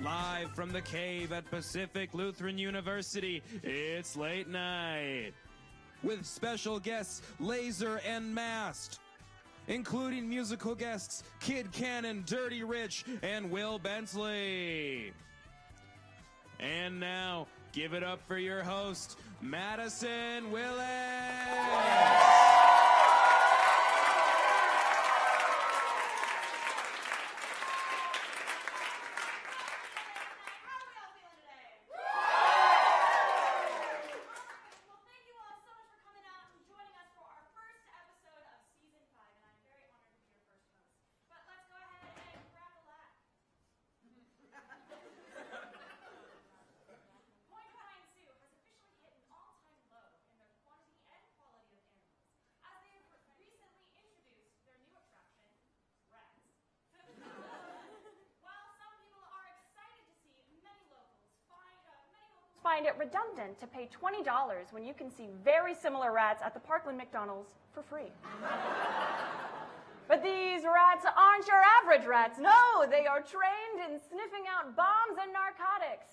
Live from the cave at Pacific Lutheran University, it's Late Night. With special guests Laser and Mast, including musical guests Kid Cannon, Dirty Rich, and Will Bensley. And now, give it up for your host, Madison Willis. Find it redundant to pay $20 when you can see very similar rats at the Parkland McDonald's for free. But these rats aren't your average rats. No, they are trained in sniffing out bombs and narcotics,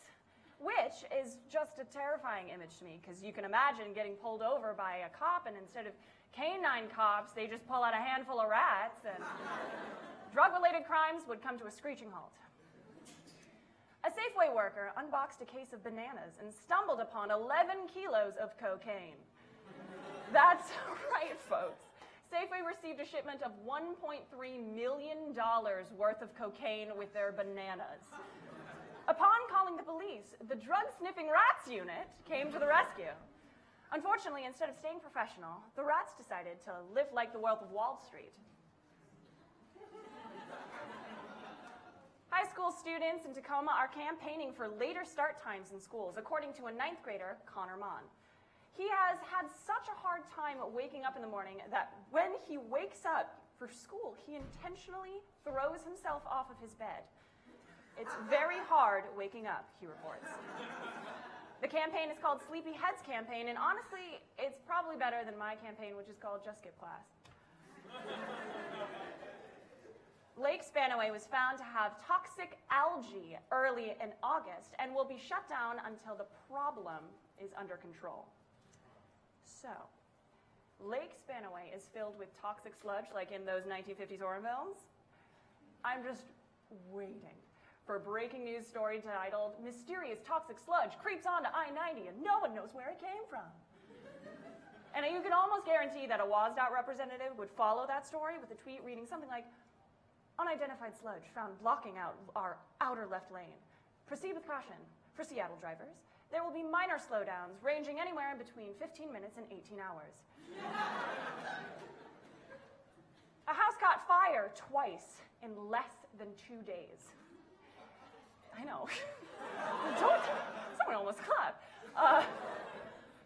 which is just a terrifying image to me, because you can imagine getting pulled over by a cop, and instead of canine cops, they just pull out a handful of rats, and drug-related crimes would come to a screeching halt. A Safeway worker unboxed a case of bananas and stumbled upon 11 kilos of cocaine. That's right, folks. Safeway received a shipment of $1.3 million worth of cocaine with their bananas. Upon calling the police, the drug-sniffing rats unit came to the rescue. Unfortunately, instead of staying professional, the rats decided to live like the Wolf of Wall Street. High school students in Tacoma are campaigning for later start times in schools, according to a 9th grader, Connor Mon. He has had such a hard time waking up in the morning that when he wakes up for school, he intentionally throws himself off of his bed. It's very hard waking up, he reports. The campaign is called Sleepy Heads Campaign, and honestly, it's probably better than my campaign, which is called Just Skip Class. Lake Spanaway was found to have toxic algae early in August and will be shut down until the problem is under control. So, Lake Spanaway is filled with toxic sludge like in those 1950s horror films. I'm just waiting for a breaking news story titled, "Mysterious Toxic Sludge Creeps onto I-90 and no one knows where it came from." And you can almost guarantee that a WSDOT representative would follow that story with a tweet reading something like, "Unidentified sludge found blocking out our outer left lane. Proceed with caution. For Seattle drivers, there will be minor slowdowns ranging anywhere between 15 minutes and 18 hours. A house caught fire twice in less than 2 days. I know. Someone almost clapped.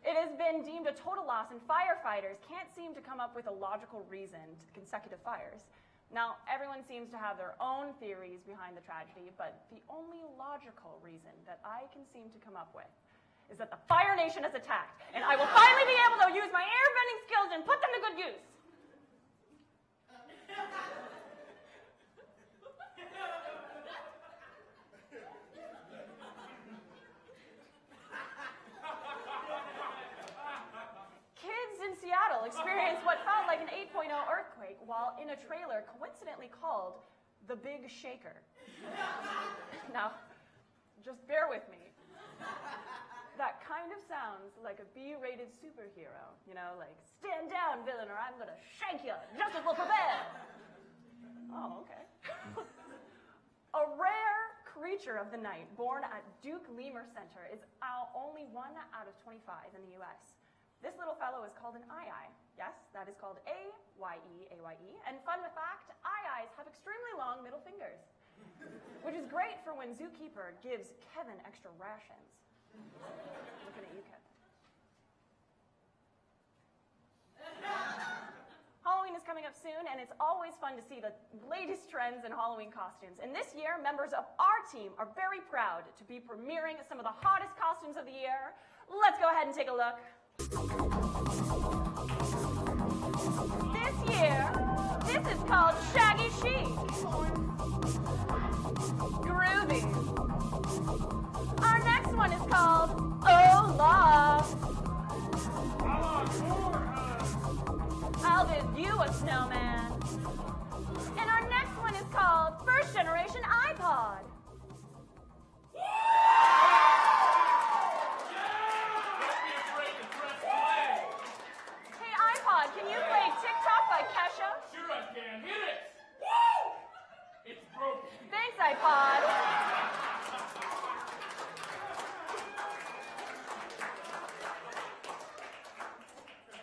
It has been deemed a total loss, and firefighters can't seem to come up with a logical reason to the consecutive fires. Now, everyone seems to have their own theories behind the tragedy, but the only logical reason that I can seem to come up with is that the Fire Nation has attacked, and I will finally be able to use my airbending skills and put them to good use. Kids in Seattle experienced what felt like an 8.0 earthquake while in a trailer coincidentally called the Big Shaker. Now, just bear with me. That kind of sounds like a B-rated superhero, you know, like, "Stand down, villain, or I'm gonna shake you. Justice will prevail." Oh, okay. A rare creature of the night born at Duke Lemur Center is only 1 out of 25 in the U.S. This little fellow is called an aye-aye. Yes, that is called A-Y-E-A-Y-E. And fun fact, aye-ayes have extremely long middle fingers, which is great for when zookeeper gives Kevin extra rations. Looking at you, Kevin. Halloween is coming up soon, and it's always fun to see the latest trends in Halloween costumes. And this year, members of our team are very proud to be premiering some of the hottest costumes of the year. Let's go ahead and take a look. This year, this is called Shaggy Chic. Groovy. iPod. Hey, iPod, can you play TikTok by Kesha? Sure I can. Hit it! Woo! It's broken. Thanks, iPod.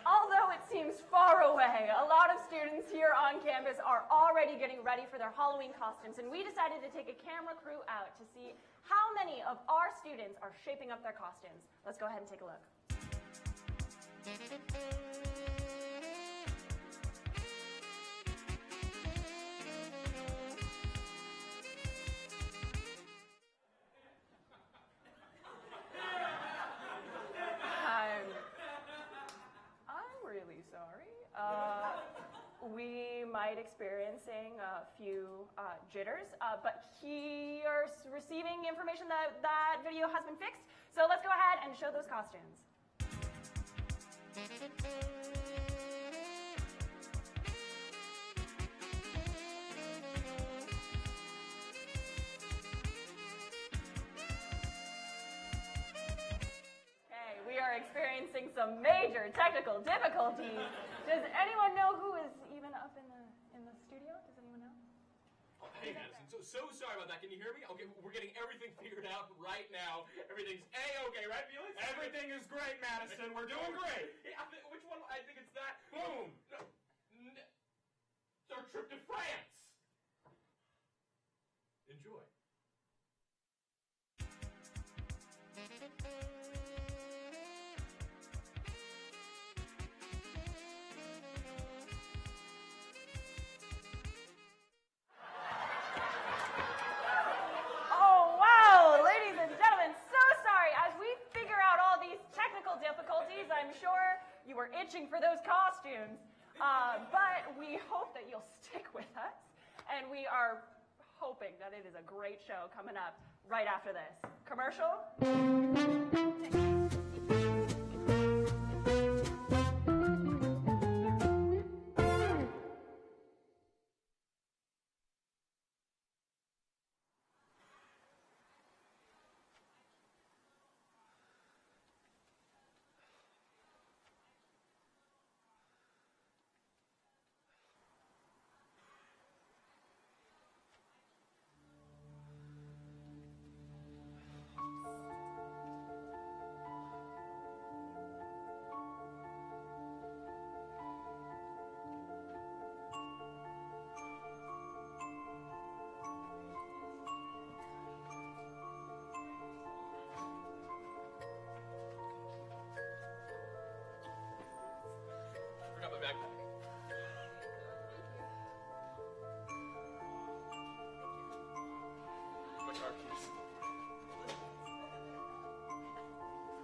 Although it seems far away, a lot of students here on campus are already getting ready for their Halloween costumes, and we decided to take a camera crew out to see how many of our students are shaping up their costumes. Let's go ahead and take a look. I'm really sorry. We might experiencing a few jitters, but here's receiving information that that video has been fixed. So let's go ahead and show those costumes. Okay, we are experiencing some major technical difficulties. Does anyone know who is even up in the studio? Does anyone know? Oh, hey, Madison. So sorry about that. Can you hear me? Okay, we're getting everything figured out right now. Everything's A-okay, right, Felix? Everything is great, Madison. We're doing great. Hey, which one? I think it's that. Boom. No, it's our trip to France. Enjoy. Oh, wow, ladies and gentlemen, so sorry. As we figure out all these technical difficulties, I'm sure you were itching for those costumes. But we hope that you'll stick with us, and we are hoping that it is a great show coming up right after this. Commercial? Forgot my backpack. My car keys.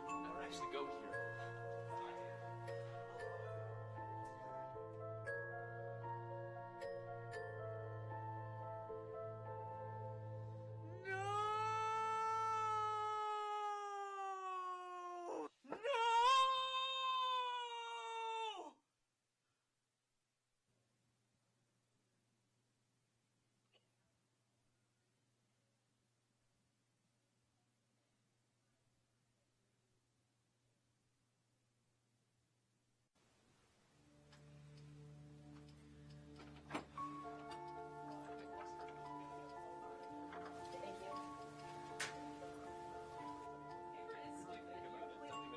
I don't actually go here.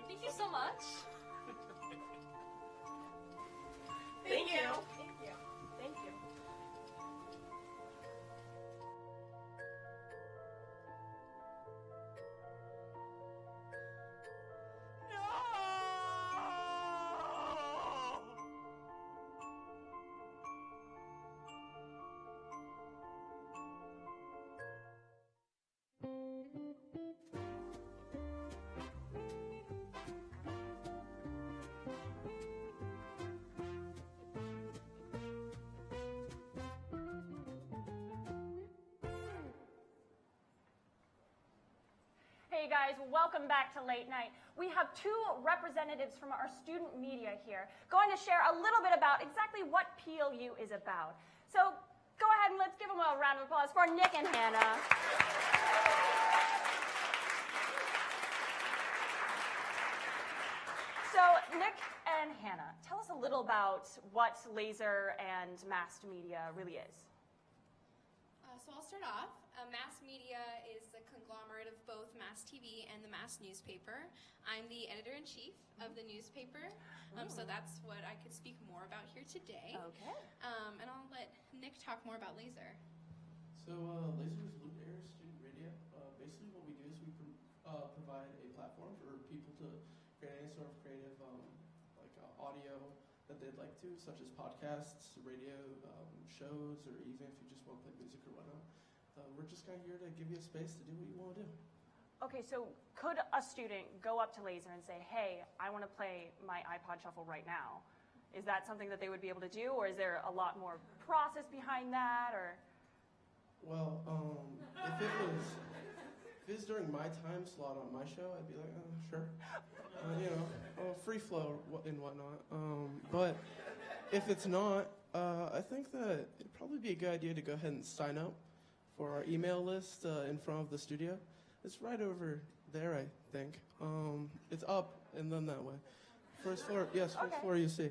Thank you so much. Thank you. Thank you. Thank you. Hey guys, welcome back to Late Night. We have two representatives from our student media here going to share a little bit about exactly what PLU is about. So go ahead and let's give them a round of applause for Nick and Hannah. So, Nick and Hannah, tell us a little about what laser and mass media really is. So I'll start off. Mass media is a conglomerate of both Mass TV and the Mass newspaper. I'm the editor-in-chief of the newspaper, so that's what I could speak more about here today. Okay. And I'll let Nick talk more about Laser. So Laser is Loop Air Student Radio. Basically what we do is we provide a platform for people to create any sort of creative audio that they'd like to, such as podcasts, radio shows, or even if you just want to play music or whatnot. We're just kind of here to give you a space to do what you want to do. Okay, so could a student go up to Laser and say, hey, I want to play my iPod Shuffle right now? Is that something that they would be able to do, or is there a lot more process behind that, or? Well, if it was during my time slot on my show, I'd be like, oh, sure. Free flow and whatnot. But if it's not, I think that it'd probably be a good idea to go ahead and sign up for our email list in front of the studio. It's right over there, I think. It's up and then that way. First floor, yes, first floor you see.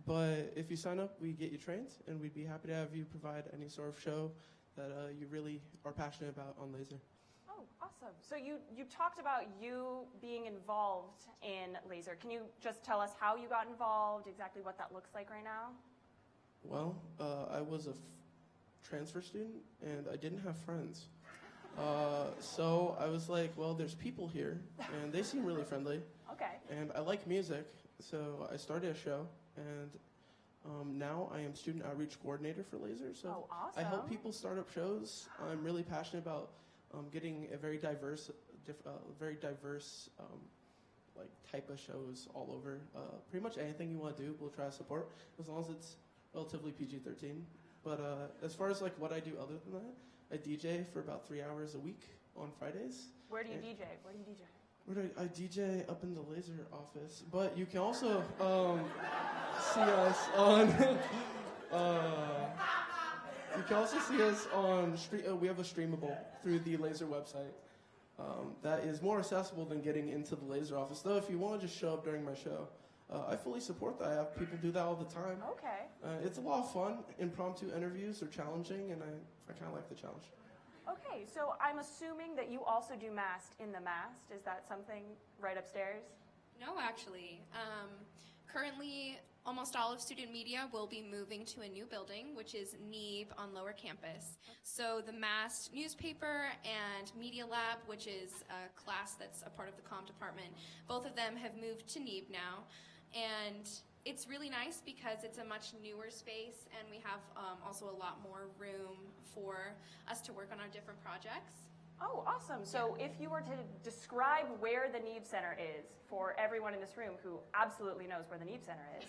But if you sign up, we get you trained, and we'd be happy to have you provide any sort of show that you really are passionate about on Laser. Oh, awesome. So you talked about you being involved in Laser. Can you just tell us how you got involved, exactly what that looks like right now? Well, I was a transfer student, and I didn't have friends. So I was like, well, there's people here, and they seem really friendly. Okay. And I like music, so I started a show, and now I am student outreach coordinator for Laser. So awesome. I help people start up shows. I'm really passionate about getting a very diverse type of shows all over. Pretty much anything you want to do, we'll try to support, as long as it's relatively PG-13. But as far as what I do other than that, I DJ for about 3 hours a week on Fridays. Where do you DJ? Where do you DJ? I DJ up in the Laser office, but you can also see us on. You can also see us on we have a streamable through the Laser website. That is more accessible than getting into the Laser office. Though, if you want to just show up during my show, I fully support that. I have people do that all the time. Okay. It's a lot of fun. Impromptu interviews are challenging, and I kind of like the challenge. Okay, so I'm assuming that you also do Mast in the Mast. Is that something right upstairs? No, actually. Currently, almost all of student media will be moving to a new building, which is NEEB on Lower Campus. So the Mast newspaper and Media Lab, which is a class that's a part of the comm department, both of them have moved to NEEB now. And it's really nice because it's a much newer space, and we have also a lot more room for us to work on our different projects. Oh, awesome. So if you were to describe where the NEEB Center is for everyone in this room who absolutely knows where the NEEB Center is,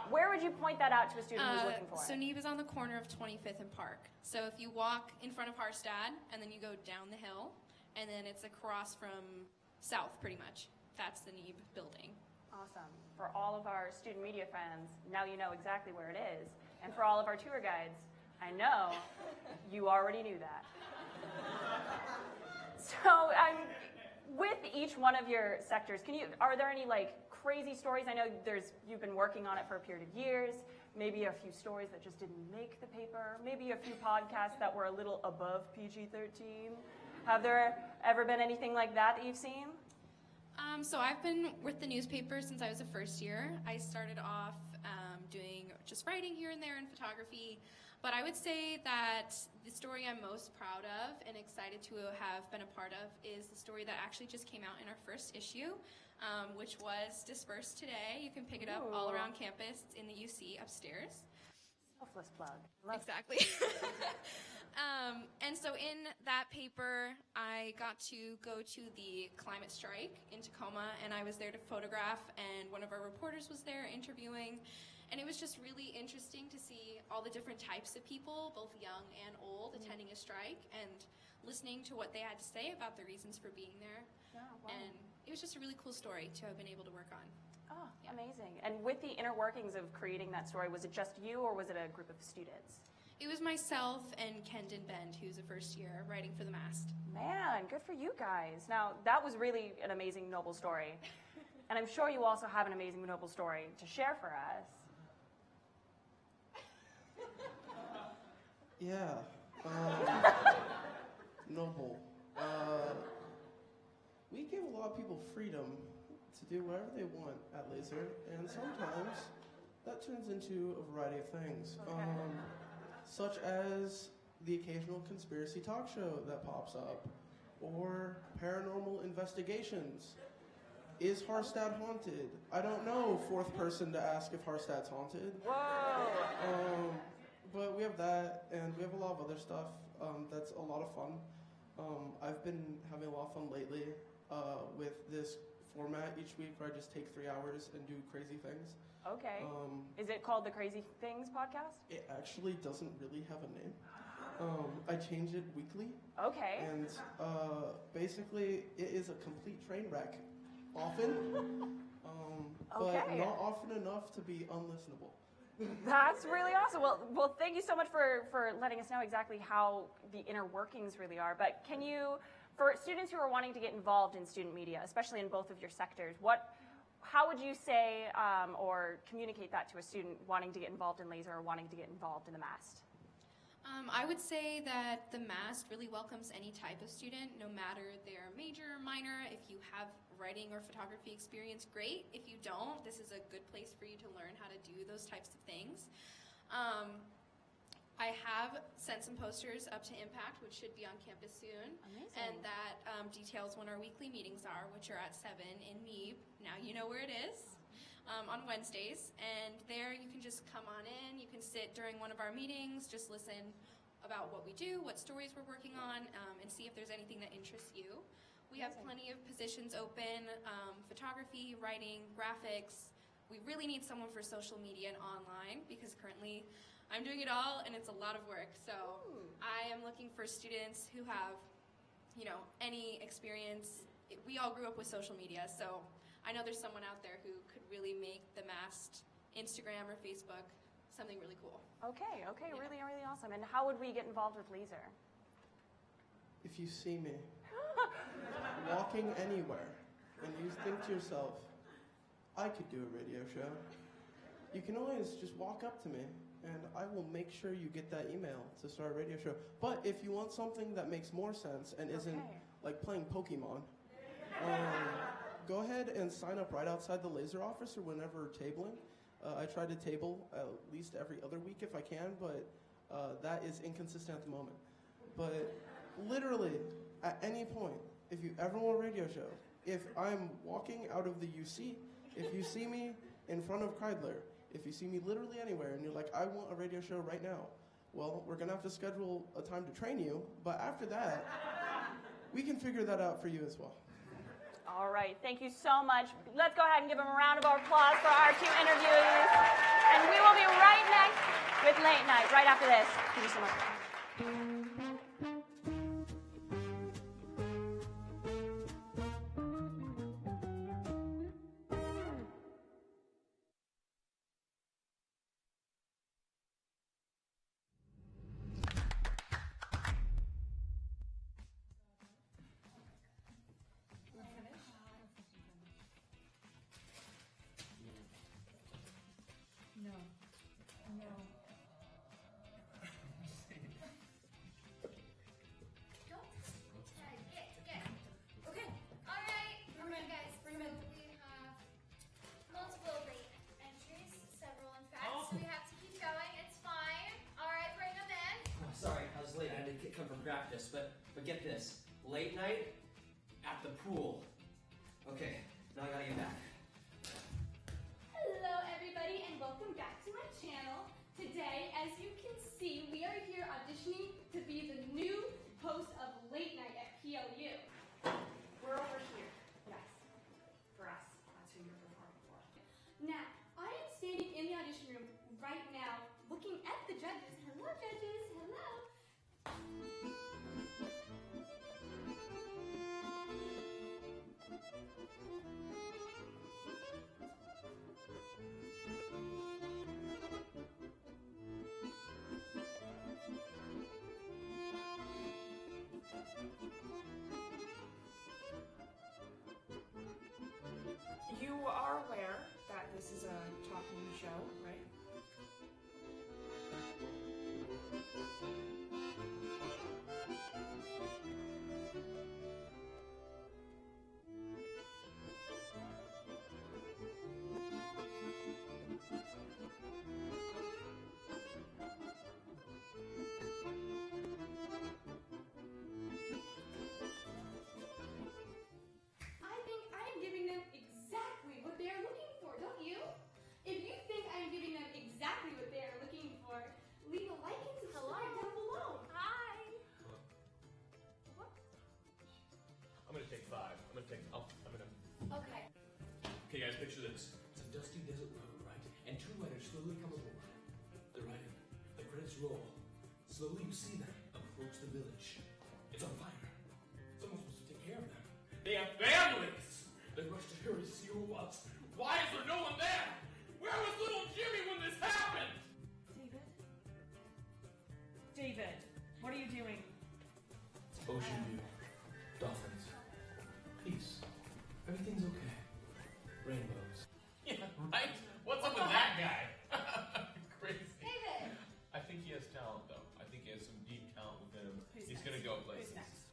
where would you point that out to a student who's looking for So it? NEEB is on the corner of 25th and Park. So if you walk in front of Harstad, and then you go down the hill, and then it's across from south, pretty much. That's the NEEB building. Awesome. For all of our student media friends, now you know exactly where it is. And for all of our tour guides, I know you already knew that. So with each one of your sectors, are there any crazy stories? I know you've been working on it for a period of years. Maybe a few stories that just didn't make the paper. Maybe a few podcasts that were a little above PG-13. Have there ever been anything like that you've seen? So I've been with the newspaper since I was a first year. I started off doing just writing here and there and photography. But I would say that the story I'm most proud of and excited to have been a part of is the story that actually just came out in our first issue, which was dispersed today. You can pick it up all around campus. It's in the UC upstairs. Selfless plug. Exactly. And so in that paper, I got to go to the climate strike in Tacoma, and I was there to photograph, and one of our reporters was there interviewing. And it was just really interesting to see all the different types of people, both young and old, attending a strike and listening to what they had to say about the reasons for being there. Yeah, wow. And it was just a really cool story to have been able to work on. Oh, amazing. And with the inner workings of creating that story, was it just you or was it a group of students? It was myself and Kendon Bend, who's a first year, writing for The Mast. Man, good for you guys. Now, that was really an amazing, noble story. And I'm sure you also have an amazing, noble story to share for us. Yeah. Noble. We give a lot of people freedom to do whatever they want at Laser, and sometimes that turns into a variety of things. Such as the occasional conspiracy talk show that pops up, or paranormal investigations. Is Harstad haunted? I don't know, fourth person to ask if Harstad's haunted. Whoa! But we have that, and we have a lot of other stuff that's a lot of fun. I've been having a lot of fun lately with this format each week where I just take 3 hours and do crazy things. Okay. Is it called the Crazy Things podcast? It actually doesn't really have a name. I change it weekly. Okay. And basically, it is a complete train wreck, often, but Okay. not often enough to be unlistenable. That's really awesome. Well, thank you so much for letting us know exactly how the inner workings really are. But can you, for students who are wanting to get involved in student media, especially in both of your sectors, how would you say or communicate that to a student wanting to get involved in Laser or wanting to get involved in the MAST? I would say that the MAST really welcomes any type of student, no matter their major or minor. If you have writing or photography experience, great. If you don't, this is a good place for you to learn how to do those types of things. I have sent some posters up to Impact, which should be on campus soon. Amazing. And that details when our weekly meetings are, which are at 7 in Neeb. Now you know where it is. On Wednesdays, and there you can just come on in. You can sit during one of our meetings, just listen about what we do, what stories we're working on, and see if there's anything that interests you. We have plenty of positions open, photography, writing, graphics. We really need someone for social media and online because currently I'm doing it all and it's a lot of work. So I am looking for students who have, any experience. We all grew up with social media, so I know there's someone out there who could really make the MAST Instagram or Facebook something really cool. Okay, really, really awesome. And how would we get involved with Laser? If you see me walking anywhere and you think to yourself, I could do a radio show, you can always just walk up to me and I will make sure you get that email to start a radio show. But if you want something that makes more sense and isn't like playing Pokemon, go ahead and sign up right outside the Laser office or whenever tabling. I try to table at least every other week if I can, but that is inconsistent at the moment. But literally, at any point, if you ever want a radio show, if I'm walking out of the UC, if you see me in front of Kreidler, if you see me literally anywhere and you're like, I want a radio show right now, well, we're going to have to schedule a time to train you, but after that, we can figure that out for you as well. All right, thank you so much. Let's go ahead and give them a round of applause for our 2 interviewees. And we will be right next with Late Night, right after this. Thank you so much. Okay, alright, bring them in, guys, bring them in. We have multiple late entries, several in fact, so we have to keep going, it's fine. Alright, bring them in. Oh, sorry, I was late. I had to come from practice, but get this. Late night at the pool. Okay, now I gotta get back. Hello everybody and welcome back to my channel. Today, as you can see, we are here auditioning to be the new host of Late Night at PLU. We're over here. Yes. For us. That's who you're performing for. Now, I am standing in the audition room right now looking at the judges. Hello judges, hello. this is a talking show, right? I think I am giving them exactly what they are looking for, don't you? If you think I am giving them exactly what they are looking for, leave a like and subscribe down below. Hi. I'm gonna take 5. I'm gonna. Okay. Okay, guys, picture this. It's a dusty desert road, right? And 2 riders slowly come aboard. They're riding. The credits roll. Slowly you see them approach the village. It's on fire. Someone's supposed to take care of them. They have families! They rush to hurry to see who it was. Why is there no one there? Where was little Jimmy when this happened? David? David, what are you doing? Ocean view. Dolphins. Peace. Everything's okay. Rainbows. Yeah, right? What's up with that guy? Crazy. David. I think he has talent, though. I think he has some deep talent within him. Who's He's next? gonna go Who's places. next?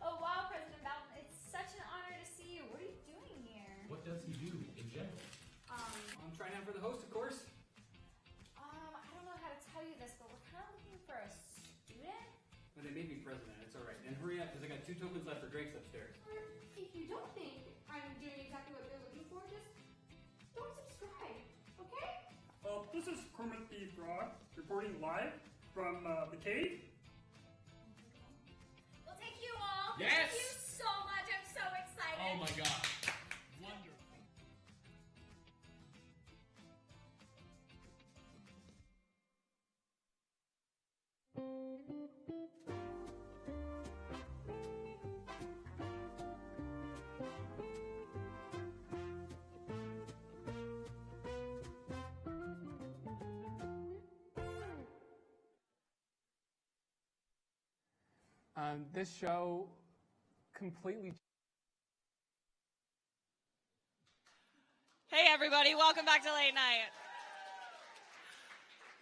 Oh wow, President Bowden, it's such an honor to see you. What are you doing here? What does he do in general? I'm trying out for the host, of course. I don't know how to tell you this, but we're kind of looking for a student. Well, they made me president. It's all right. And hurry up, because I got 2 tokens left for Drake's upstairs. Or if you don't think I'm doing exactly what they're looking for, just don't subscribe, okay? This is Kermit the Frog reporting live from the cave. We'll take you all. Yes! Thank you so much. I'm so excited. Oh my god. Wonderful. This show completely. Hey everybody, welcome back to Late Night.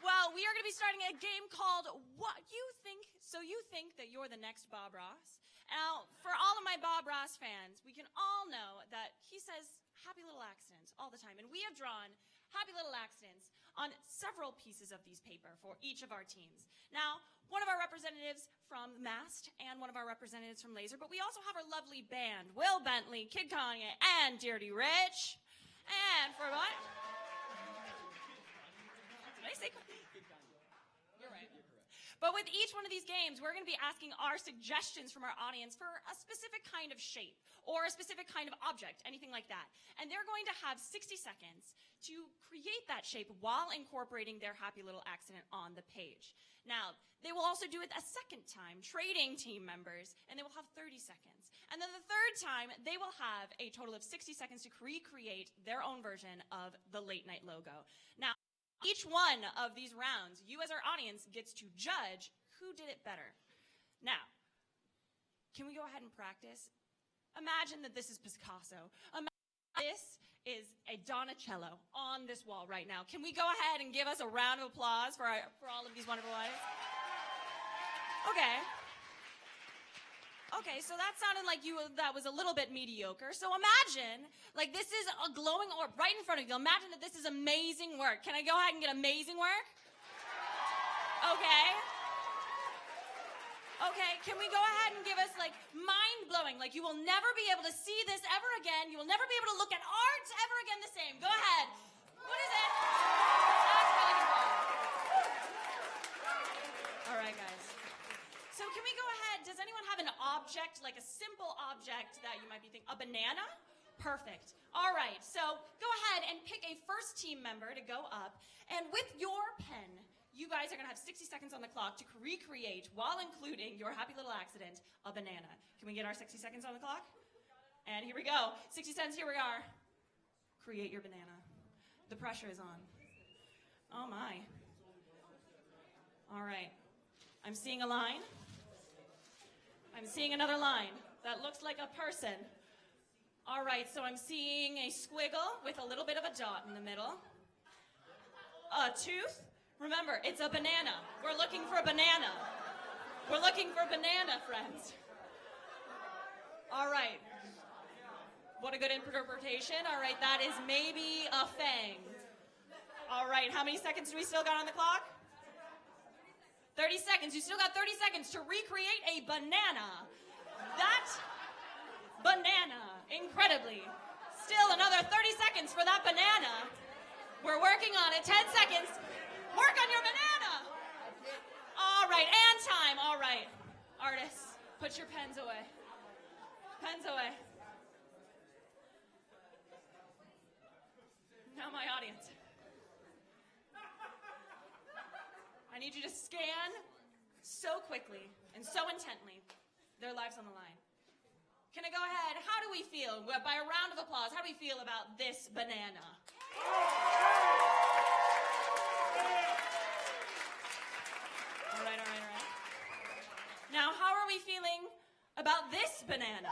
Well, we are going to be starting a game called What You Think, So You Think That You're the Next Bob Ross. Now, for all of my Bob Ross fans, we can all know that he says happy little accidents all the time. And we have drawn happy little accidents on several pieces of these paper for each of our teams. Now, one of our representatives from Mast and one of our representatives from Laser, but we also have our lovely band, Will Bentley, Kid Kanye, and Dirty Rich. And for what? Did I say? You're right. But with each one of these games, we're going to be asking our suggestions from our audience for a specific kind of shape or a specific kind of object, anything like that. And they're going to have 60 seconds to create that shape while incorporating their happy little accident on the page. Now, they will also do it a second time, trading team members, and they will have 30 seconds. And then the third time, they will have a total of 60 seconds to recreate their own version of the Late Night logo. Now, each one of these rounds, you as our audience gets to judge who did it better. Now, can we go ahead and practice? Imagine that this is Picasso. Imagine this is a Donatello on this wall right now. Can we go ahead and give us a round of applause for all of these wonderful audience? Okay. Okay, so that sounded like that was a little bit mediocre. So imagine, like this is a glowing orb right in front of you. Imagine that this is amazing work. Can I go ahead and get amazing work? Okay. Okay, can we go ahead and give us like mind-blowing, like you will never be able to see this ever again. You will never be able to look at art ever again the same. Go ahead. What is it? That's really good. All right, guys. So can we go ahead? Does anyone have an object, like a simple object that you might be thinking? A banana? Perfect. All right, so go ahead and pick a first team member to go up. And with your pen, you guys are going to have 60 seconds on the clock to recreate, while including your happy little accident, a banana. Can we get our 60 seconds on the clock? And here we go. 60 seconds, here we are. Create your banana. The pressure is on. Oh, my. All right. I'm seeing a line. I'm seeing another line that looks like a person. All right, so I'm seeing a squiggle with a little bit of a dot in the middle. A tooth. Remember, it's a banana. We're looking for a banana. We're looking for a banana, friends. All right. What a good interpretation. All right, that is maybe a fang. All right, how many seconds do we still got on the clock? 30 seconds. You still got 30 seconds to recreate a banana. That banana, incredibly. Still another 30 seconds for that banana. We're working on it. 10 seconds. Work on your banana. All right, and time. All right. Artists, put your pens away. Pens away. Now my audience. I need you to scan so quickly and so intently. Their lives on the line. Can I go ahead? How do we feel? By a round of applause, how do we feel about this banana? All right. Now, how are we feeling about this banana?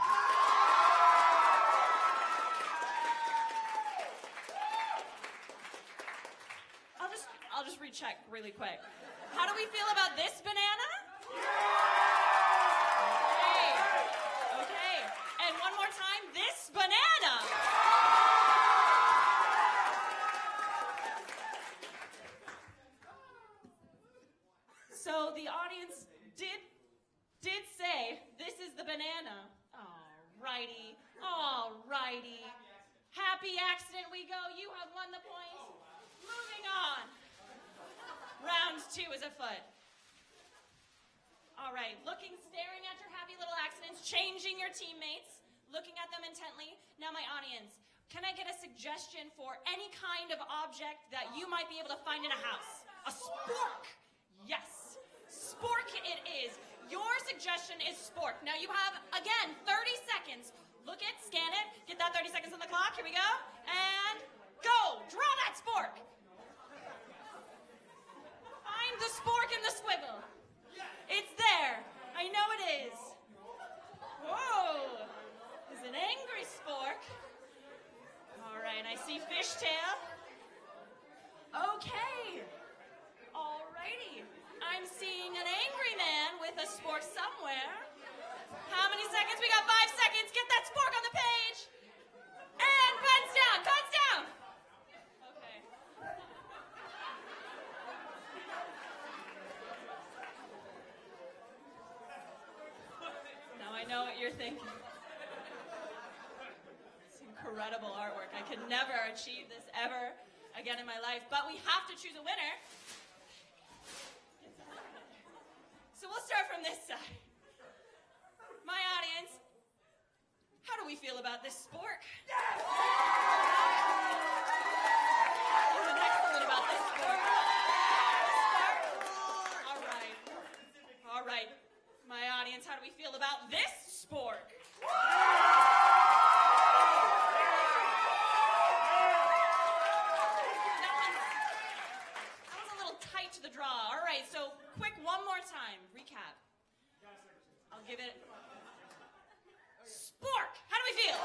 I'll just recheck really quick. How do we feel about this banana? Okay. And one more time, this banana. So the audience did say, this is the banana. Alrighty. Happy accident we go. You have won the point. Moving on. Round 2 is afoot. All right, staring at your happy little accidents, changing your teammates, looking at them intently. Now my audience, can I get a suggestion for any kind of object that you might be able to find in a house? A spork. Yes, spork it is. Your suggestion is spork. Now you have, again, 30 seconds. Look it, scan it, get that 30 seconds on the clock. Here we go. And go. Draw that spork. Find the spork in the squiggle. It's there. I know it is. Whoa. It's an angry spork. All right, I see fishtail. Okay. All righty. I'm seeing an angry man with a spork somewhere. How many seconds? We got 5 seconds. Get that spork on the page. And pens down. Okay. Now I know what you're thinking. It's incredible artwork. I could never achieve this ever again in my life, but we have to choose a winner. So we'll start from this side. My audience, how do we feel about this spork? Isn't excellent about this spork? All right. My audience, how do we feel about this spork? That was a little tight to the draw. All right, so quick, one more time. Recap. I'll give it. Spork! How do we feel?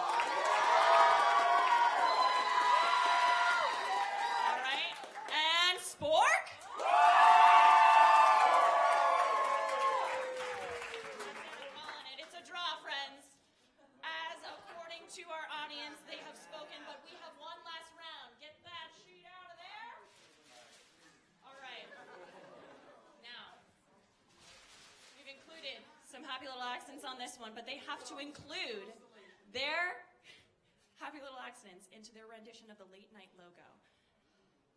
All right. And spork? It's a draw, friends. As according to our audience, they have spoken, but we have one last round. Get that sheet out of there. All right. Now, we've included some happy little accents on this one, but they have to include their happy little accents into their rendition of the Late Night logo.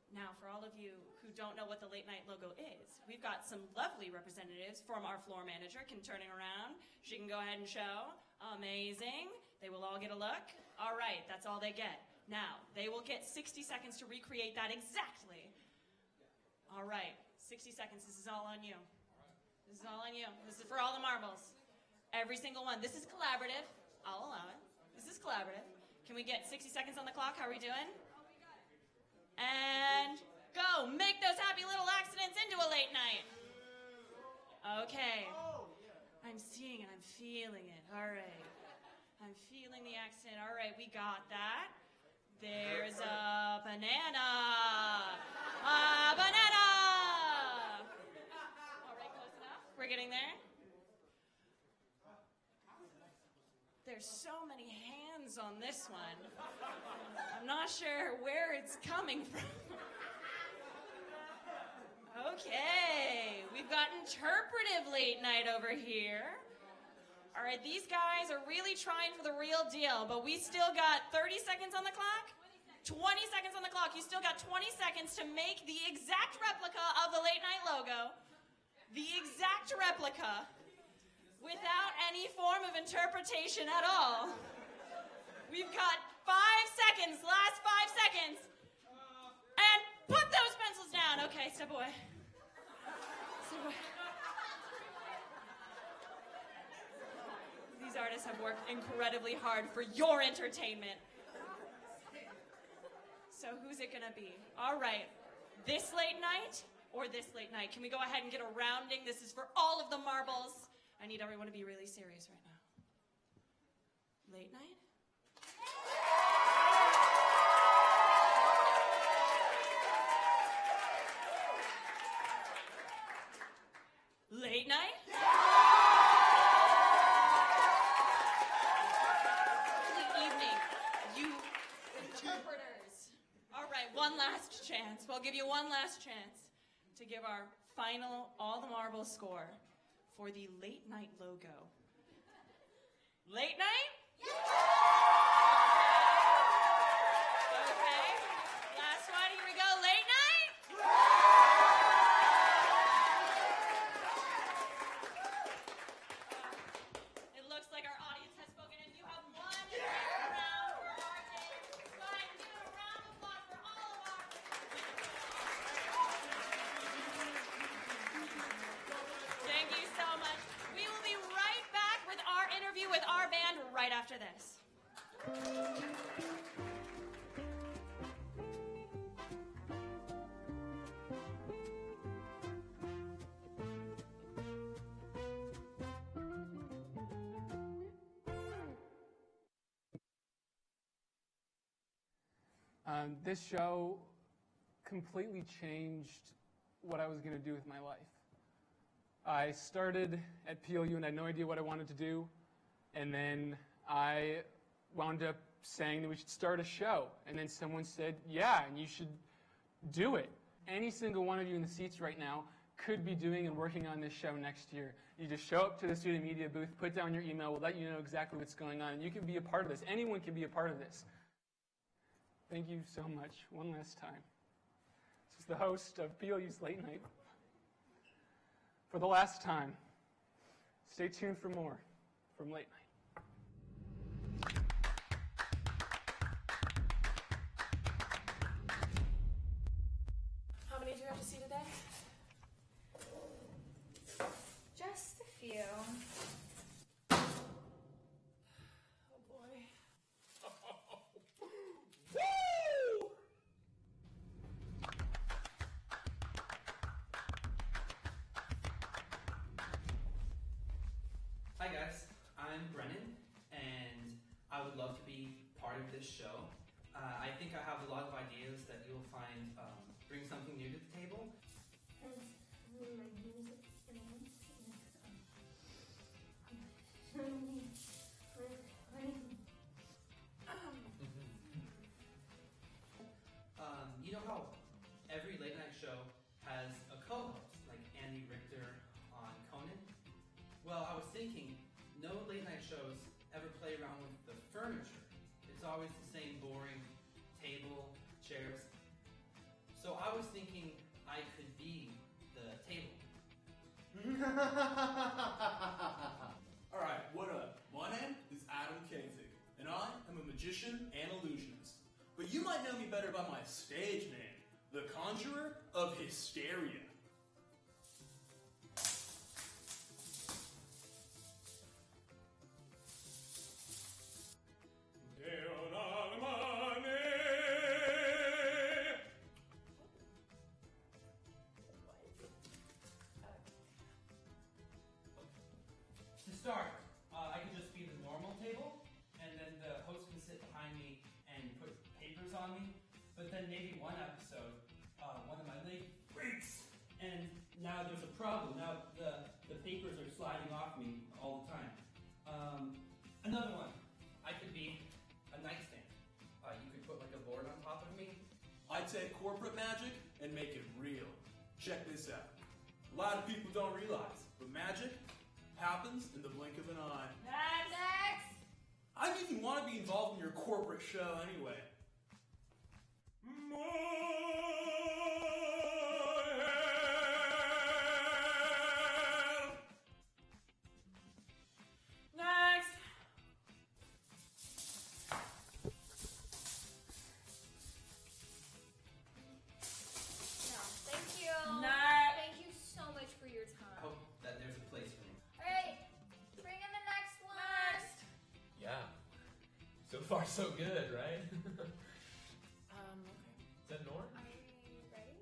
Now, for all of you who don't know what the Late Night logo is, we've got some lovely representatives from our floor manager. Can turn it around. She can go ahead and show. Amazing. They will all get a look. All right, that's all they get. Now, they will get 60 seconds to recreate that exactly. All right, 60 seconds. This is all on you. This is all on you. This is for all the marbles. Every single one. This is collaborative. I'll allow it. This is collaborative. Can we get 60 seconds on the clock? How are we doing? And go. Make those happy little accidents into a late night. Okay. I'm seeing it. I'm feeling it. All right. I'm feeling the accent. All right, we got that. There's a banana. A banana. All right, close enough. We're getting there. There's so many hands on this one. I'm not sure where it's coming from. Okay, we've got interpretive late night over here. All right, these guys are really trying for the real deal, but we still got 30 seconds on the clock? 20 seconds on the clock. You still got 20 seconds to make the exact replica of the late night logo. The exact replica. Without any form of interpretation at all. We've got 5 seconds, last 5 seconds. And put those pencils down. Okay, step away. Step away. These artists have worked incredibly hard for your entertainment. So who's it gonna be? All right, this late night or this late night? Can we go ahead and get a rounding? This is for all of the marbles. I need everyone to be really serious right now. Late night? Late night? Good evening, you interpreters. All right, one last chance. We'll give you one last chance to give our final all the marbles score for the late night logo. Late night? Okay. Last one, here we go. Late night? It looks like our audience has spoken, and you have won this round for our day. Go ahead and give it a round of applause for all of our... Thank you so much. We will be right back with our interview with our band right after this. This show completely changed what I was going to do with my life. I started at PLU and I had no idea what I wanted to do, and then I wound up saying that we should start a show, and then someone said, yeah, and you should do it. Any single one of you in the seats right now could be doing and working on this show next year. You just show up to the student media booth, put down your email, we'll let you know exactly what's going on, and you can be a part of this. Anyone can be a part of this. Thank you so much one last time. This is the host of PLU's Late Night. For the last time, stay tuned for more from Late Night. How many do you have to see today? Just a few. Oh boy. Hi guys, I'm Brennan, and I would love to be part of this show. I think I have a lot of ideas that you'll find bring something new to the table. You know how every late night show has a co-host, like Andy Richter on Conan? Well, I was thinking, no late night shows ever play around with the furniture. It's always the same boring table, chairs. So I was thinking I could be the table. Alright, what up? My name is Adam Koenig, and I am a magician and illusionist. But you might know me better by my stage name, the Conjurer of Hysteria. To start, I could just be the normal table, But then maybe one episode, one of my leg breaks, and now there's a problem. Now the papers are sliding off me all the time. Another one, I could be a nightstand. You could put like a board on top of me. I take corporate magic and make it real. Check this out. A lot of people don't realize, but magic happens in the blink of an eye. Next! I didn't even want to be involved in your corporate show anyway. Next! No, thank you. Next. Thank you so much for your I time. hope that there's a place for me. Alright, bring in the next one. Next! Yeah. So far, so good, right? Is that Norm? Are you ready?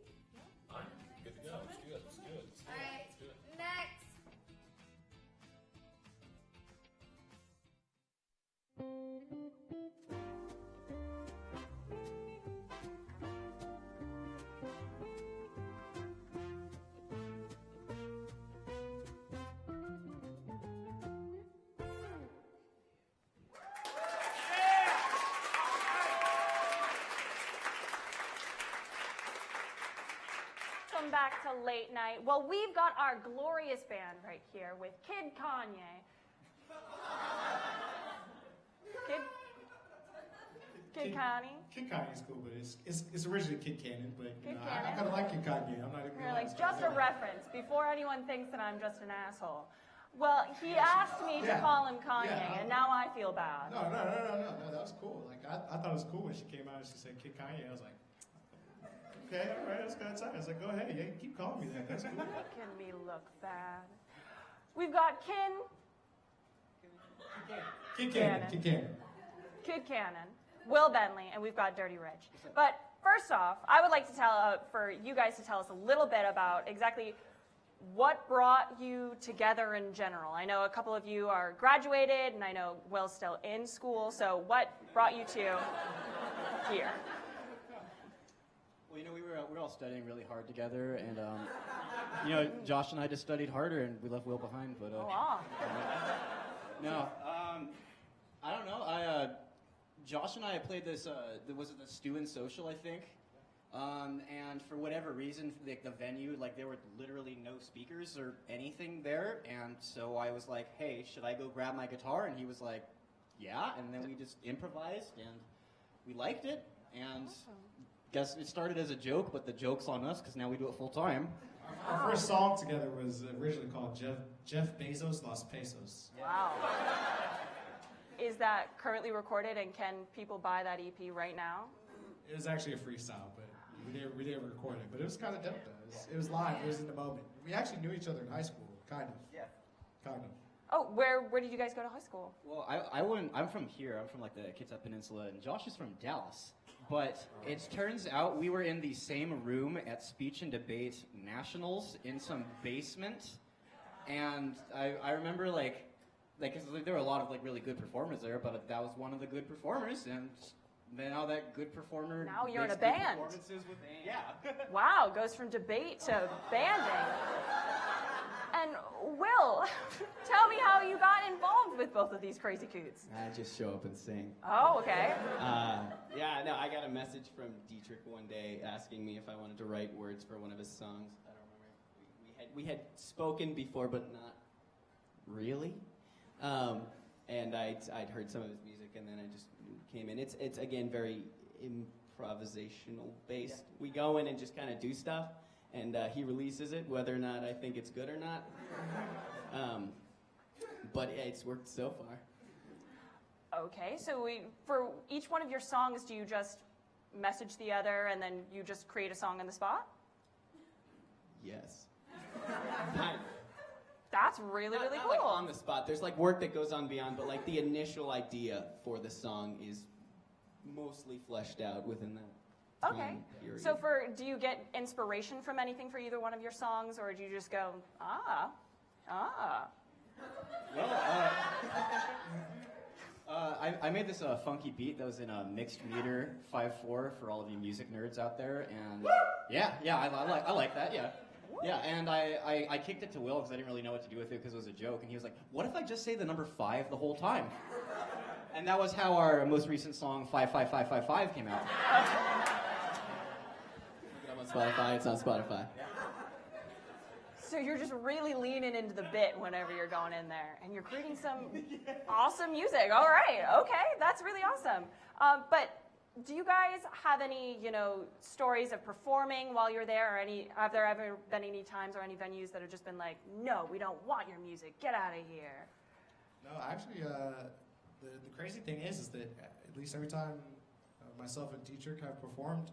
I'm good to go. Let's do it. Let's do it. Let's do it. Alright, Let's do it. next. Welcome back to Late Night. Well, we've got our glorious band right here with Kid Kanye. Kid Kanye. Kid Kanye's cool, but it's originally Kid Cannon, but you Kid know, Cannon. I kind of like Kid Kanye. I'm not even You're gonna like, lie. just a reference, before anyone thinks that I'm just an asshole. Well, he asked me to Yeah. call him Kanye, Yeah. and now I feel bad. No, that was cool. Like I thought it was cool when she came out and she said Kid Kanye. I was like, okay, all right, that's kind of time. I was like, go ahead, yeah, keep calling me that. That's cool. Making me look bad. We've got Kid Cannon. Kid Cannon, Will Bentley, and we've got Dirty Rich. But first off, I would like to for you guys to tell us a little bit about exactly what brought you together in general. I know a couple of you are graduated, and I know Will's still in school, so what brought you to here? Well, you know, we were all studying really hard together, and you know, Josh and I just studied harder, and we left Will behind. But wow. No, I don't know. Josh and I played this. Was it the Stew and Social, I think? And for whatever reason, the venue, like, there were literally no speakers or anything there, and so I was like, "Hey, should I go grab my guitar?" And he was like, "Yeah," and then we just improvised, and we liked it, and guess it started as a joke, but the joke's on us because now we do it full time. Our first song together was originally called Jeff Bezos Los Pesos. Wow. Is that currently recorded, and can people buy that EP right now? It was actually a freestyle, but we didn't record it. But it was kind of dope, though. It was live. It was in the moment. We actually knew each other in high school, kind of. Yeah. Kind of. Oh, where did you guys go to high school? Well, I'm from here. I'm from like the Kitsap Peninsula, and Josh is from Dallas. But it turns out we were in the same room at Speech and Debate Nationals in some basement, and I remember like 'cause there were a lot of like really good performers there, but that was one of the good performers, and then now that good performer Now you're in makes a good band. performances with yeah. Wow, goes from debate to banding. And Will, tell me how you got involved with both of these crazy coots. I just show up and sing. Oh, okay. Yeah, no, I got a message from Dietrich one day asking me if I wanted to write words for one of his songs. I don't remember. We had spoken before, but not really. And I'd heard some of his music, and then I just came in. It's again very improvisational based. Yeah. We go in and just kind of do stuff. And he releases it, whether or not I think it's good or not. But yeah, it's worked so far. Okay, so for each one of your songs, do you just message the other and then you just create a song on the spot? Yes. That's really, really not cool. Like on the spot. There's like work that goes on beyond, but like the initial idea for the song is mostly fleshed out within that. Okay. So do you get inspiration from anything for either one of your songs, or do you just go, Well, I made this funky beat that was in a mixed meter 5/4 for all of you music nerds out there, and yeah, I like that, yeah. Yeah, and I kicked it to Will because I didn't really know what to do with it because it was a joke, and he was like, what if I just say the number 5 the whole time? And that was how our most recent song, 55555, came out. Look it up on Spotify, it's on Spotify. So you're just really leaning into the bit whenever you're going in there, and you're creating some awesome music. All right, okay, that's really awesome. But do you guys have any, stories of performing while you're there, or have there ever been any times or any venues that have just been like, no, we don't want your music, get out of here? No, actually, the crazy thing is that at least every time myself and Dietrich have performed,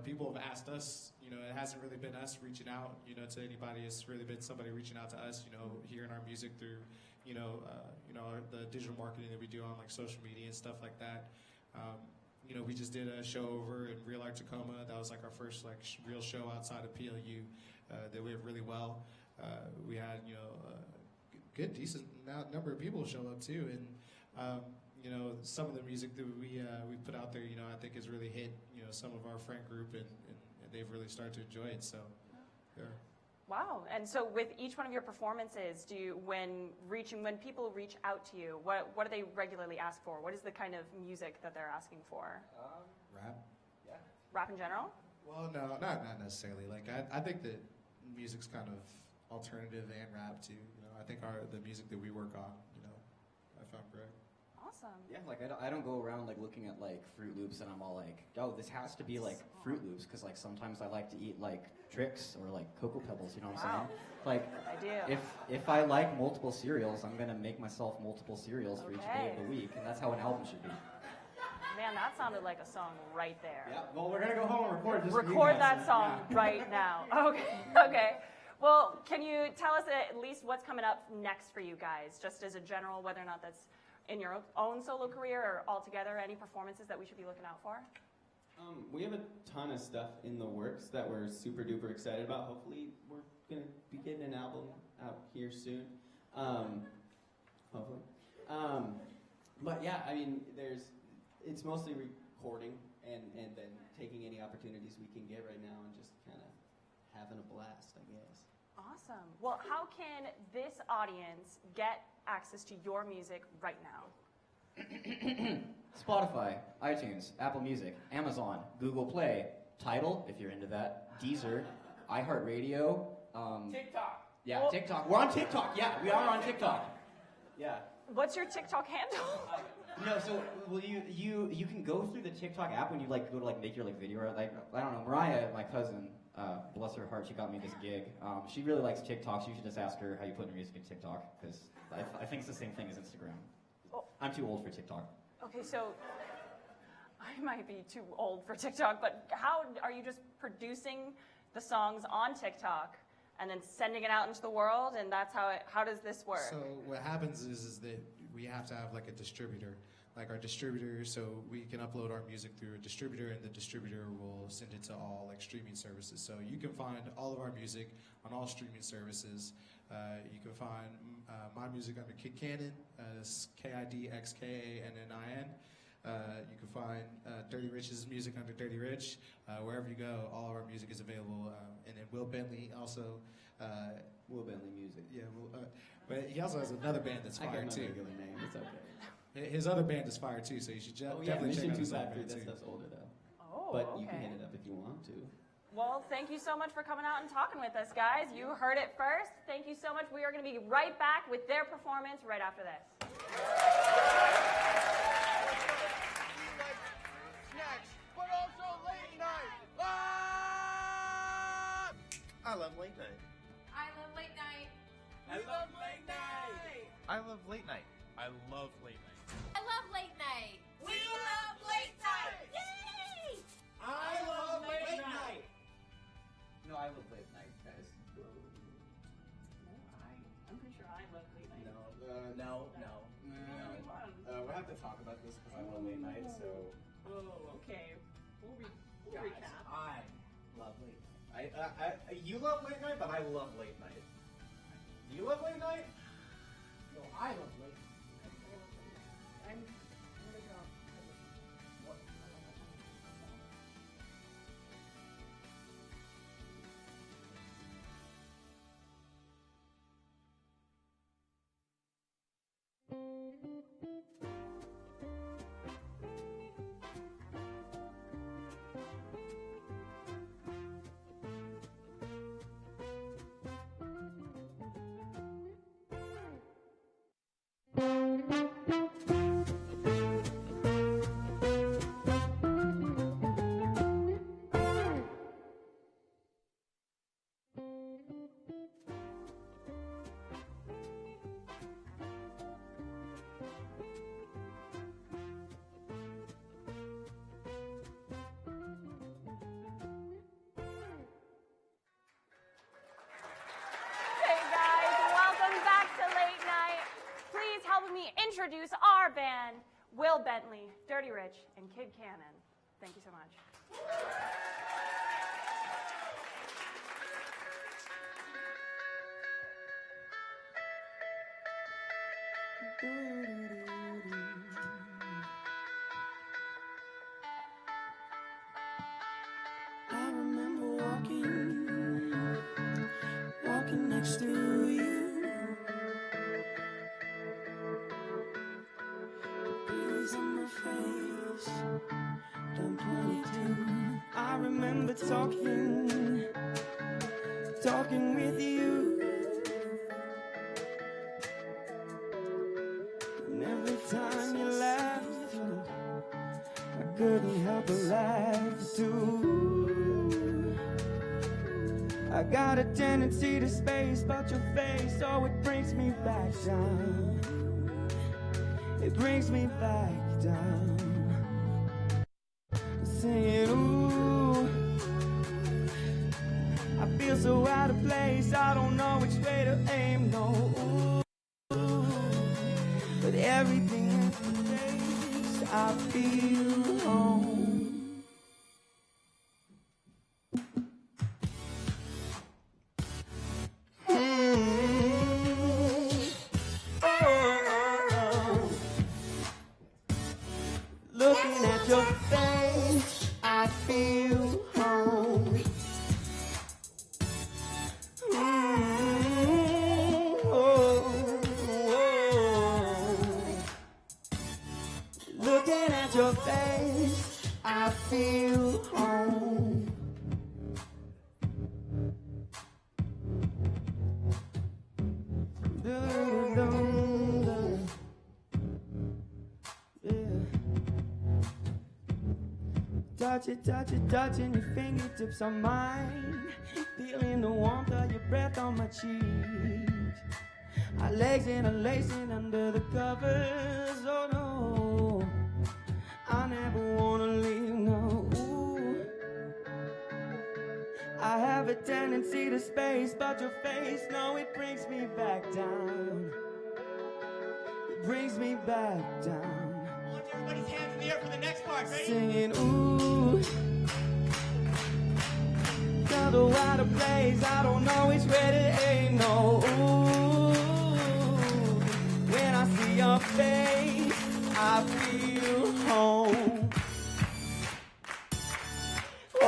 people have asked us, it hasn't really been us reaching out, to anybody. It's really been somebody reaching out to us, hearing our music through, the digital marketing that we do on like social media and stuff like that. We just did a show over in Real Art Tacoma. That was like our first like real show outside of PLU that went really well. We had a good decent number of people show up too, and some of the music that we put out there, I think has really hit some of our friend group, and they've really started to enjoy it. So, yeah. Wow. And so with each one of your performances, when people reach out to you, what do they regularly ask for? What is the kind of music that they're asking for? Rap. Yeah. Rap in general? Well, no, not necessarily. Like I think that music's kind of alternative and rap too. I think the music that we work on, I found great. Awesome. Yeah, like I don't go around like looking at like Fruit Loops and I'm all like, oh, this has to be like Fruit Loops, because like sometimes I like to eat like Trix or like Cocoa Pebbles, you know what I'm saying? Like, I do. if I like multiple cereals, I'm gonna make myself multiple cereals for each day of the week, and that's how an album should be. Man, that sounded like a song right there. Yeah. Well, we're gonna go home and record this. Record that song right now. Okay. Well, can you tell us at least what's coming up next for you guys, just as a general, whether or not that's in your own solo career or altogether, any performances that we should be looking out for? We have a ton of stuff in the works that we're super duper excited about. Hopefully we're going to be getting an album out here soon. Hopefully. But yeah, I mean, it's mostly recording and then taking any opportunities we can get right now and just kind of having a blast, I guess. Awesome. Well, how can this audience get access to your music right now? Spotify, iTunes, Apple Music, Amazon, Google Play, Tidal, if you're into that, Deezer, iHeartRadio. TikTok. Yeah, TikTok. We're on TikTok. Yeah, we are on TikTok. Yeah. What's your TikTok handle? No, so you can go through the TikTok app when you like go to like make your like video. Like I don't know, Mariah, my cousin, bless her heart, she got me this gig. She really likes TikTok, so you should just ask her how you put your music in TikTok, because I think it's the same thing as Instagram. Oh. I'm too old for TikTok. Okay, so I might be too old for TikTok, but how are you just producing the songs on TikTok and then sending it out into the world, and that's how does this work? So what happens is that we have to have like a distributor, like our distributor, so we can upload our music through a distributor, and the distributor will send it to all like streaming services. So you can find all of our music on all streaming services. You can find my music under Kid Cannon, it's KIDXKANNIN. You can find Dirty Rich's music under Dirty Rich. Wherever you go, all of our music is available. And then Will Bentley also. Will Bentley Music. Yeah, but he also has another band that's fire too. Regular name. It's okay. His other band is fire too, so you should definitely check out his other band too. That stuff's older though. Oh, but okay. you can hit it up if you want to. Well, thank you so much for coming out and talking with us, guys. You heard it first. Thank you so much. We are going to be right back with their performance right after this. But also late night. I love late night. I love late night. I love late night. I love late night. I love late night. I love late night. We love late night. Yay! I love late night. No, I love late night, guys. I'm pretty sure I love late night. No. We'll have to talk about this because I love late night, so. Oh, okay. We'll recap. I love late night. You love late night, but I love late night. Do you love late night? No, I love late night. I'm introduce our band, Will Bentley, Dirty Rich, and Kid Cannon. Thank you so much. I remember walking next to you. The breeze on my face, done 22. I remember talking with you. And every time you laughed, I couldn't help but laugh too. I got a tendency to space, but your face, oh, it brings me back down. It brings me back down. Saying, ooh, I feel so out of place. I don't know which way to aim, no. Ooh, but everything has a place. I feel home. Looking at your face, I feel home. Looking at your face, I feel home. Touching your fingertips on mine. Feeling the warmth of your breath on my cheek. Our legs interlacing under the covers. Oh no, I never wanna leave, no. Ooh. I have a tendency to space, but your face, no, it brings me back down. It brings me back down. I want everybody's hands in the air for the next part. Ready? Singing, ooh. Felt so out of place, I don't know which way to aim, no. Ooh. When I see your face, I feel home. Oh,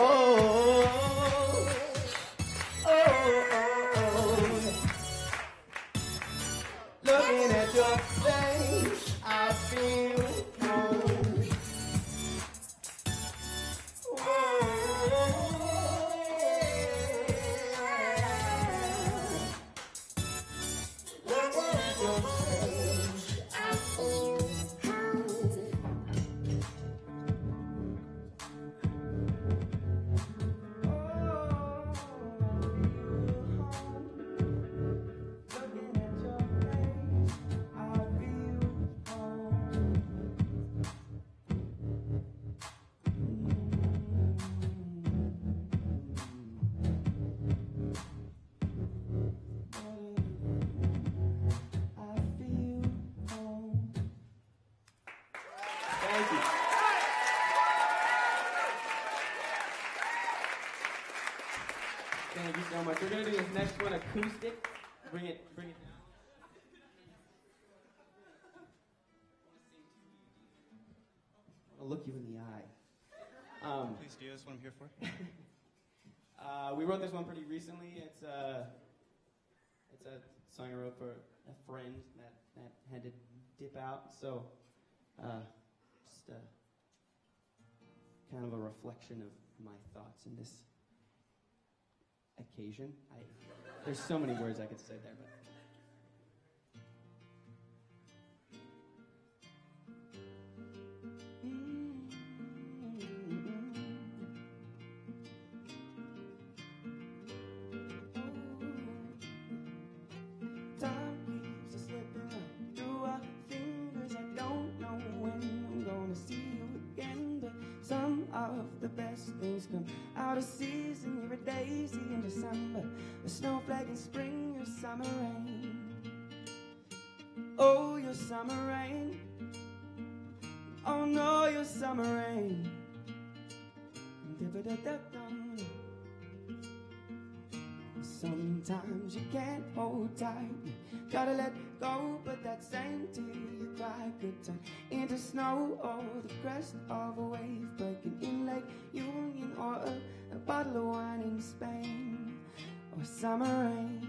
oh, oh, oh. Looking at your face, I feel home. Thank you. Thank you so much. We're gonna do this next one acoustic. Bring it down. I'll look you in the eye. Please do. That's what I'm here for. We wrote this one pretty recently. It's a song I wrote for a friend that had to dip out. So, just kind of a reflection of my thoughts in this occasion. There's so many words I could say there, but. Time keeps slipping right through our fingers. I don't know when I'm gonna see you again, but some of the best things come out of season. You're a daisy in December, a snowflake in spring or summer rain. Oh, you're you're summer rain. Oh no, you're summer rain. Sometimes you can't hold tight, you gotta let go, but that same tear you cry could turn into snow, or the crest of a wave breaking in Lake Union, or a bottle of wine in Spain, or summer rain,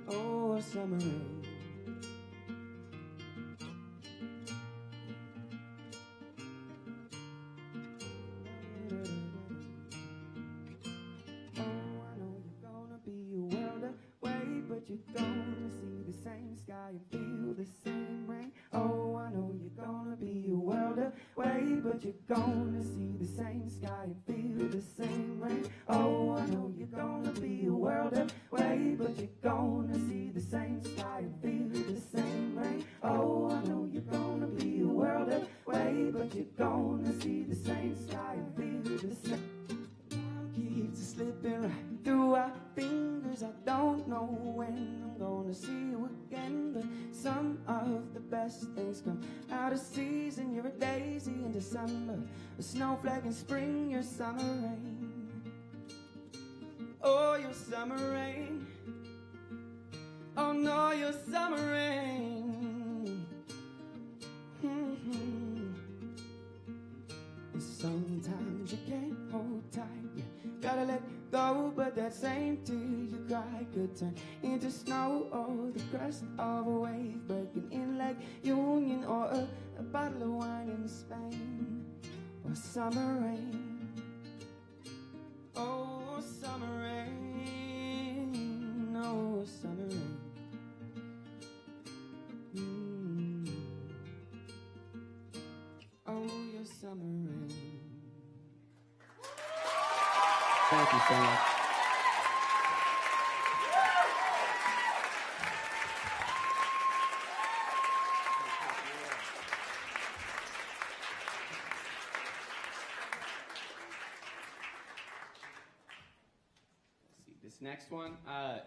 oh, summer rain. You're gonna see the same sky and feel the same rain. Oh, I know you're gonna be a world away, but you're gonna see the same sky and feel the same rain. Oh, I know you're gonna be a world away, but you're gonna see the same sky and feel the same rain. Oh, I know you're gonna be a world away, but you're gonna see the same sky and feel the same. Time keeps slipping right through our fingers. I don't know when I'm gonna see you again, but some of the best things come out of season. You're a daisy in December, a snowflake in spring. You're summer rain. Oh, you're summer rain. Oh no, you're summer rain. Sometimes you can't hold tight, you gotta let go, but that same tear you cry could turn into snow, or the crest of a wave breaking in Lake Union, or a bottle of wine in Spain, or summer rain. Oh, summer rain. Oh, summer rain. Oh, your summer rain. Thank you so much. This next one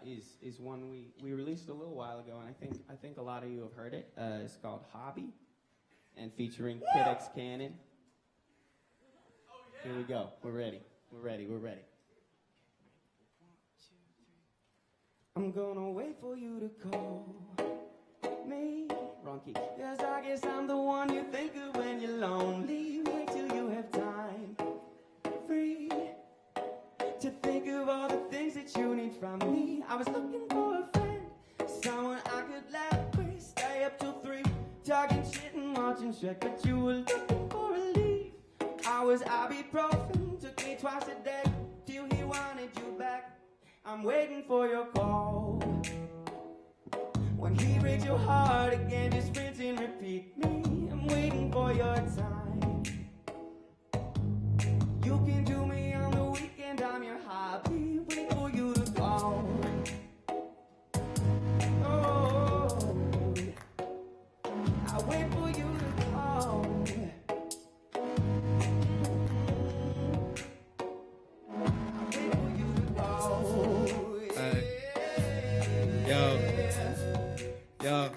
is one we released a little while ago, and I think a lot of you have heard it. It's called Hobby, and featuring Kid X Cannon. Here we go. We're ready. We're ready. We're ready. I'm gonna wait for you to call me. Wrong key. Yes, I guess I'm the one you think of when you're lonely. Wait till you have time free to think of all the things that you need from me. I was looking for a friend, someone I could laugh with, stay up till 3, talking shit and watching Shrek. But you were looking for relief. I was ibuprofen, took me twice a day till he wanted you back. I'm waiting for your call. When he breaks your heart again, just rinse and repeat me. I'm waiting for your time. You can do me on the weekend, I'm your hobby. Wait for you to call. Oh, I wait for you to call. Yo.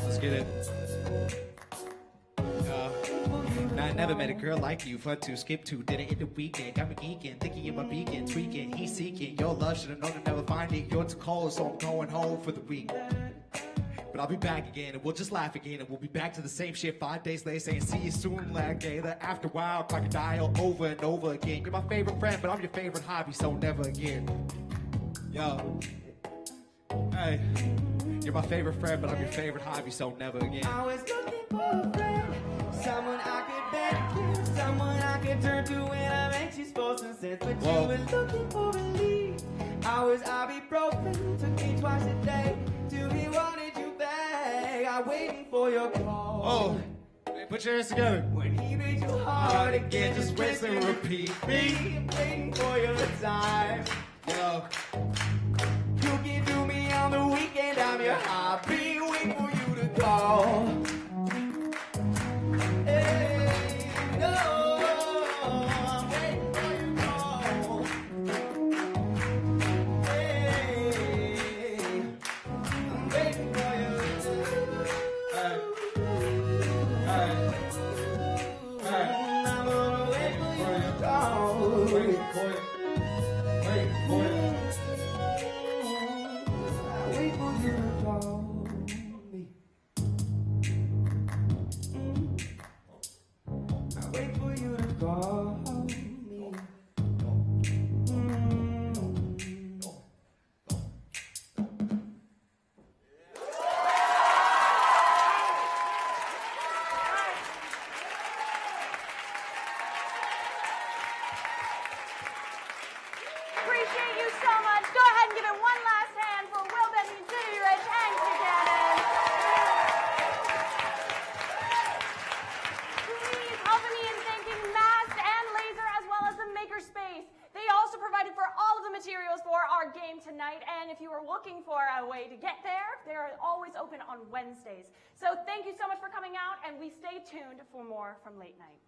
Let's get it. Now I never met a girl like you. Fun to skip to, did it in the weekend. Got me geeking, thinking of my beacon, tweaking. He's seeking your love, should've known to never find it. You're too cold, so I'm going home for the week. But I'll be back again, and we'll just laugh again, and we'll be back to the same shit 5 days later, saying see you soon, like the after a while, crocodile over and over again. You're my favorite friend, but I'm your favorite hobby, so never again. Yo. Hey. You're my favorite friend, but I'm your favorite hobby, so never again. I was looking for a friend, someone I could bend to, someone I could turn to when I'm anxious for some sense. But you were looking for relief. I was ibuprofen, took me twice a day till he wanted you back. I'm waiting for your call. Oh, hey, put your hands together. When he breaks your heart again, just rinse and repeat me. I'm waiting for your time. Yo. You can do me on the weekend, I'm your hobby. Wait for you to call. Hey, no, I'm waiting for your call. Hey, our game tonight. And if you are looking for a way to get there, they're always open on Wednesdays. So thank you so much for coming out, and we stay tuned for more from Late Night.